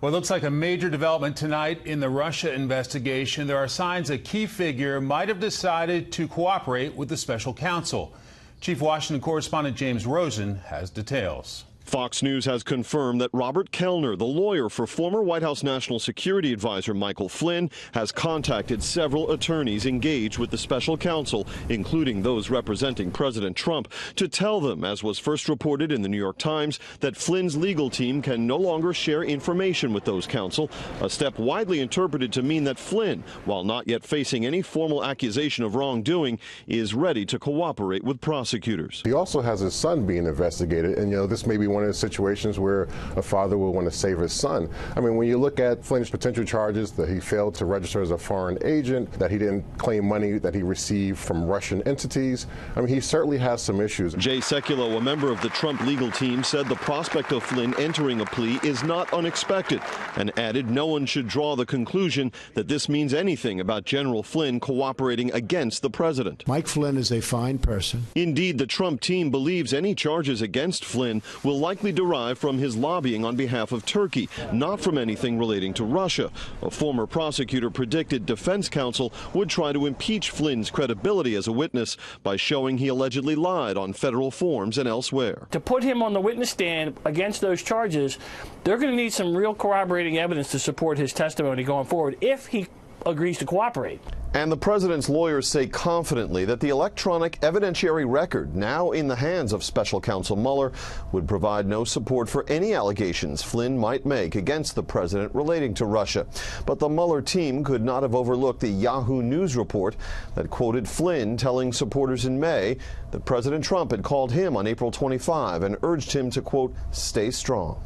Well, it looks like a major development tonight in the Russia investigation. There are signs a key figure might have decided to cooperate with the special counsel. Chief Washington correspondent James Rosen has details. Fox News has confirmed that Robert Kellner, the lawyer for former White House National Security Advisor Michael Flynn, has contacted several attorneys engaged with the special counsel, including those representing President Trump, to tell them, as was first reported in the New York Times, that Flynn's legal team can no longer share information with those counsel, a step widely interpreted to mean that Flynn, while not yet facing any formal accusation of wrongdoing, is ready to cooperate with prosecutors. He also has his son being investigated, and this may be one of the situations where a father will want to save his son. I mean, when you look at Flynn's potential charges, that he failed to register as a foreign agent, that he didn't claim money that he received from Russian entities, I mean, he certainly has some issues. Jay Sekulow, a member of the Trump legal team, said the prospect of Flynn entering a plea is not unexpected, and added no one should draw the conclusion that this means anything about General Flynn cooperating against the president. Mike Flynn is a fine person. Indeed, the Trump team believes any charges against Flynn will likely derive from his lobbying on behalf of Turkey, not from anything relating to Russia. A former prosecutor predicted defense counsel would try to impeach Flynn's credibility as a witness by showing he allegedly lied on federal forms and elsewhere. To put him on the witness stand against those charges, they're going to need some real corroborating evidence to support his testimony going forward if he agrees to cooperate. And the president's lawyers say confidently that the electronic evidentiary record, now in the hands of special counsel Mueller, would provide no support for any allegations Flynn might make against the president relating to Russia. But the Mueller team could not have overlooked the Yahoo News report that quoted Flynn telling supporters in May that President Trump had called him on April 25 and urged him to, quote, stay strong.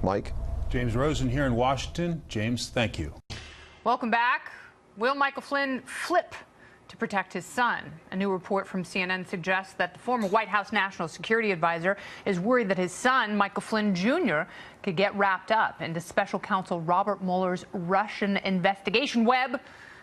Mike? James Rosen here in Washington. James, thank you. Welcome back. Will Michael Flynn flip to protect his son? A new report from CNN suggests that the former White House National Security Advisor is worried that his son, Michael Flynn Jr., could get wrapped up into special counsel Robert Mueller's Russian investigation web.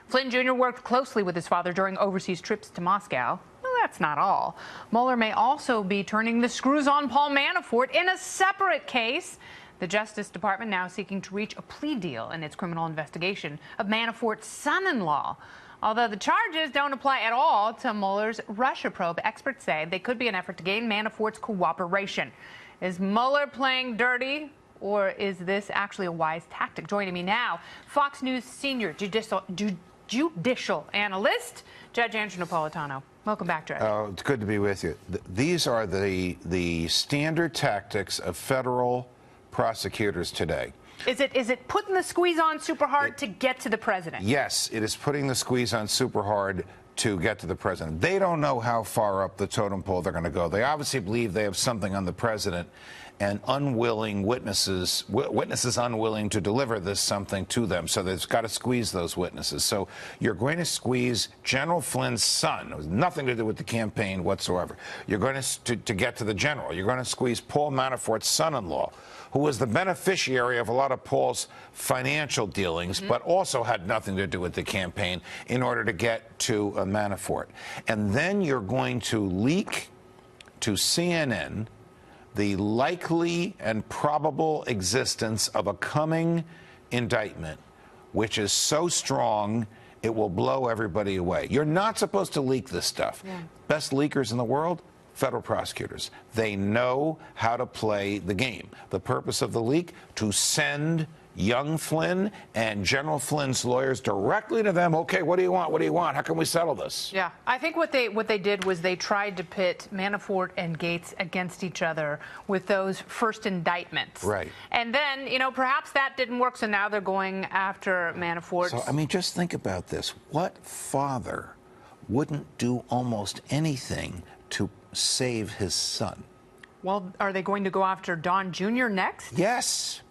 Flynn Jr. worked closely with his father during overseas trips to Moscow. Well, that's not all. Mueller may also be turning the screws on Paul Manafort in a separate case. The Justice Department now seeking to reach a plea deal in its criminal investigation of Manafort's son-in-law. Although the charges don't apply at all to Mueller's Russia probe, experts say they could be an effort to gain Manafort's cooperation. Is Mueller playing dirty, or is this actually a wise tactic? Joining me now, Fox News senior judicial analyst, Judge Andrew Napolitano. Welcome back, Judge. Oh, it's good to be with you. These are the standard tactics of federal prosecutors today. Is it putting the squeeze on super hard to get to the president? Yes, it is putting the squeeze on super hard to get to the president. They don't know how far up the totem pole they're going to go. They obviously believe they have something on the president, and unwilling witnesses unwilling to deliver this something to them. So they've got to squeeze those witnesses. So you're going to squeeze General Flynn's son. It was nothing to do with the campaign whatsoever. You're going to get to the general. You're going to squeeze Paul Manafort's son-in-law, who was the beneficiary of a lot of Paul's financial dealings, but also had nothing to do with the campaign, in order to get to Manafort. And then you're going to leak to CNN the likely and probable existence of a coming indictment, which is so strong it will blow everybody away. You're not supposed to leak this stuff. Yeah. Best leakers in the world? Federal prosecutors. They know how to play the game. The purpose of the leak? To send young Flynn and General Flynn's lawyers directly to them. Okay, what do you want? What do you want? How can we settle this? Yeah, I think what they did was they tried to pit Manafort and Gates against each other with those first indictments. Right. And then, perhaps that didn't work, so now they're going after Manafort. So, I mean, just think about this. What father wouldn't do almost anything to save his son? Well, are they going to go after Don Jr. next? Yes.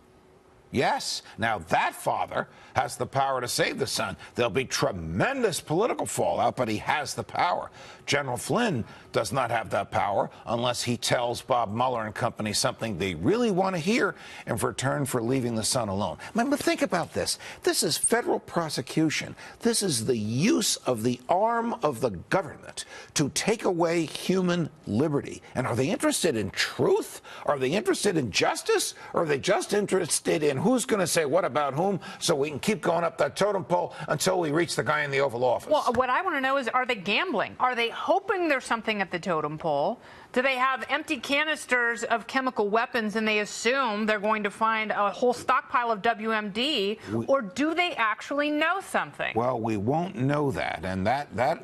Yes. Now, that father has the power to save the son. There'll be tremendous political fallout, but he has the power. General Flynn does not have that power unless he tells Bob Mueller and company something they really want to hear in return for leaving the son alone. I mean, but think about this. This is federal prosecution. This is the use of the arm of the government to take away human liberty. And are they interested in truth? Are they interested in justice? Or are they just interested in who's going to say what about whom so we can keep going up that totem pole until we reach the guy in the Oval Office? Well, what I want to know is, are they gambling? Are they hoping there's something at the totem pole? Do they have empty canisters of chemical weapons and they assume they're going to find a whole stockpile of WMD? Or do they actually know something? Well, we won't know that. And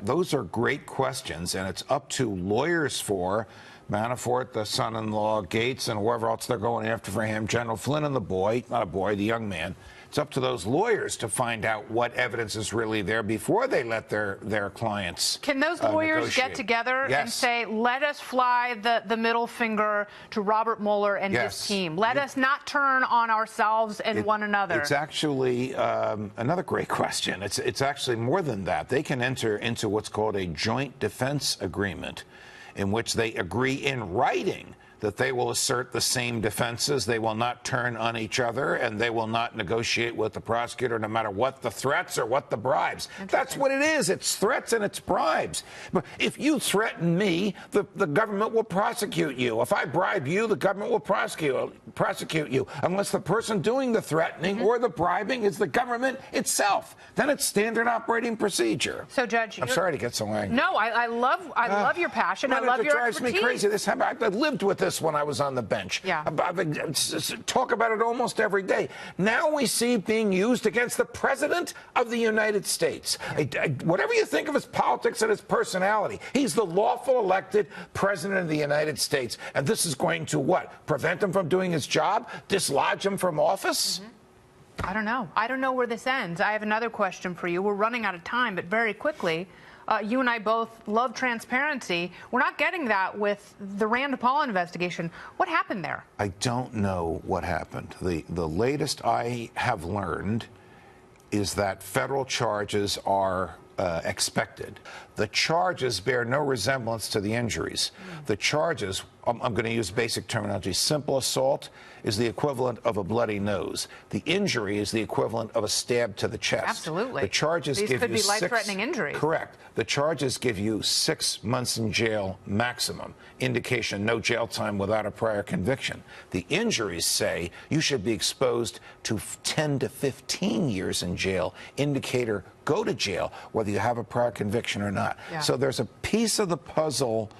those are great questions. And it's up to lawyers for Manafort, the son-in-law, Gates, and whoever else they're going after for him, General Flynn and the boy, not a boy, the young man. It's up to those lawyers to find out what evidence is really there before they let their clients Can those lawyers negotiate. Get together Yes. and say, let us fly the middle finger to Robert Mueller and his team? Let us not turn on ourselves and one another. It's actually another great question. It's actually more than that. They can enter into what's called a joint defense agreement, in which they agree in writing that they will assert the same defenses, they will not turn on each other, and they will not negotiate with the prosecutor no matter what the threats or what the bribes. That's what it is. It's threats and it's bribes. But if you threaten me, the government will prosecute you. If I bribe you, the government will prosecute you, unless the person doing the threatening or the bribing is the government itself. Then it's standard operating procedure. So, Judge, I'm sorry to get so angry. No, I love your passion. I love your expertise. It drives me crazy. I've lived with this when I was on the bench. Yeah. Talk about it almost every day. Now we see being used against the President of the United States. Whatever you think of his politics and his personality, he's the lawful elected President of the United States. And this is going to what? Prevent him from doing his job? Dislodge him from office? I don't know. I don't know where this ends. I have another question for you. We're running out of time, but very quickly. You and I both love transparency. We're not getting that with the Rand Paul investigation. What happened there? I don't know what happened. The latest I have learned is that federal charges are expected. The charges bear no resemblance to the injuries. The charges, I'm going to use basic terminology, simple assault is the equivalent of a bloody nose. The injury is the equivalent of a stab to the chest. Absolutely. The charges These give could you be life-threatening injuries. Correct. The charges give you 6 months in jail maximum. Indication no jail time without a prior conviction. The injuries say you should be exposed to 10 to 15 years in jail. Indicator go to jail whether you have a prior conviction or not. Yeah. So there's a piece of the puzzle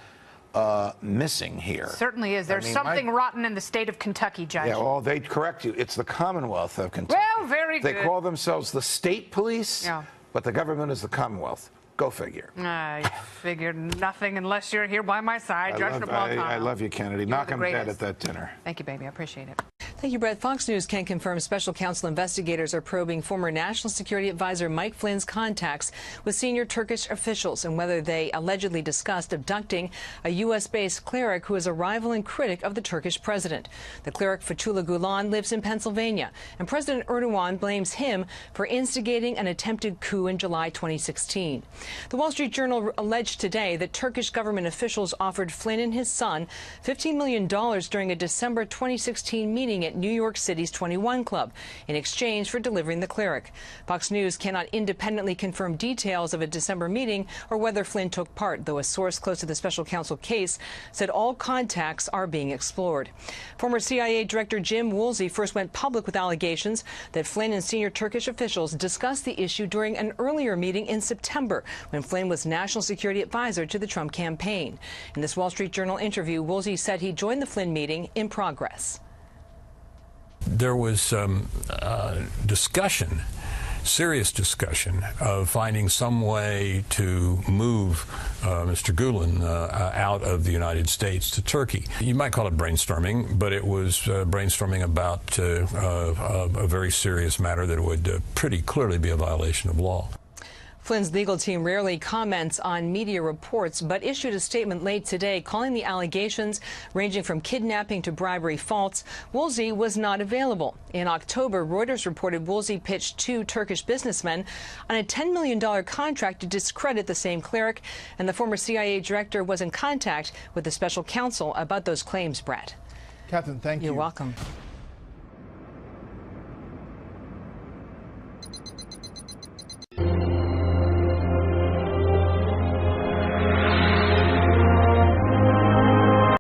missing here. Certainly is. There's something rotten in the state of Kentucky, Judge. Yeah, well, they'd correct you. It's the Commonwealth of Kentucky. Well, very good. They call themselves the state police, but the government is the Commonwealth. Go figure. I figured nothing unless you're here by my side, Judge Napolitano. I love you, Kennedy. Knock him dead at that dinner. Thank you, baby. I appreciate it. Thank you, Brett. Fox News can confirm special counsel investigators are probing former National Security Advisor Mike Flynn's contacts with senior Turkish officials and whether they allegedly discussed abducting a U.S.-based cleric who is a rival and critic of the Turkish president. The cleric, Fethullah Gulen, lives in Pennsylvania, and President Erdogan blames him for instigating an attempted coup in July 2016. The Wall Street Journal alleged today that Turkish government officials offered Flynn and his son $15 million during a December 2016 meeting at New York City's 21 Club in exchange for delivering the cleric. Fox News cannot independently confirm details of a December meeting or whether Flynn took part, though a source close to the special counsel case said all contacts are being explored. Former CIA Director Jim Woolsey first went public with allegations that Flynn and senior Turkish officials discussed the issue during an earlier meeting in September when Flynn was National Security Advisor to the Trump campaign. In this Wall Street Journal interview, Woolsey said he joined the Flynn meeting in progress. There was discussion, serious discussion, of finding some way to move Mr. Gulen out of the United States to Turkey. You might call it brainstorming, but it was brainstorming about a very serious matter that would pretty clearly be a violation of law. Flynn's legal team rarely comments on media reports, but issued a statement late today calling the allegations, ranging from kidnapping to bribery, false. Woolsey was not available. In October, Reuters reported Woolsey pitched two Turkish businessmen on a $10 million contract to discredit the same cleric, and the former CIA director was in contact with the special counsel about those claims, Brett. Catherine, thank you. You're welcome.